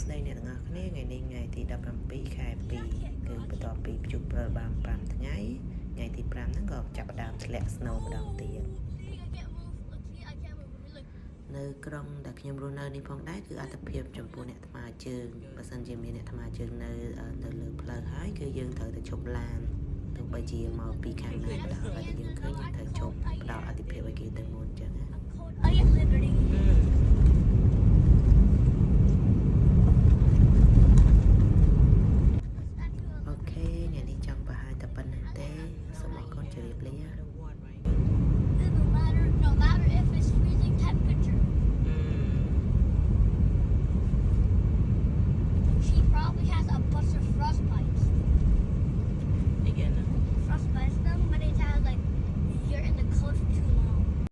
สุดในเนี่ยงานนี้ไงที่ดับรำปีขายปีคือไปต่อปีจุดประบามปรามทั้งไงที่ปรามนั่งก็จับดามแหลกสโนว์ดาวเตียนในกรงแต่ขยมรูเนอร์นี่พองได้คืออัตเพียบจำปูเนี่ยมาเชิงประสันเจมีเนี่ยมาเชิงในเลือเพลย์หายคือยืนเถอะแต่ชมลานถึงไปจีมาปีข้างหน้าดาวไปยืนเคยยังเถอะชมดาวอัตเพียบไปกี่เต็มหมดจังนะ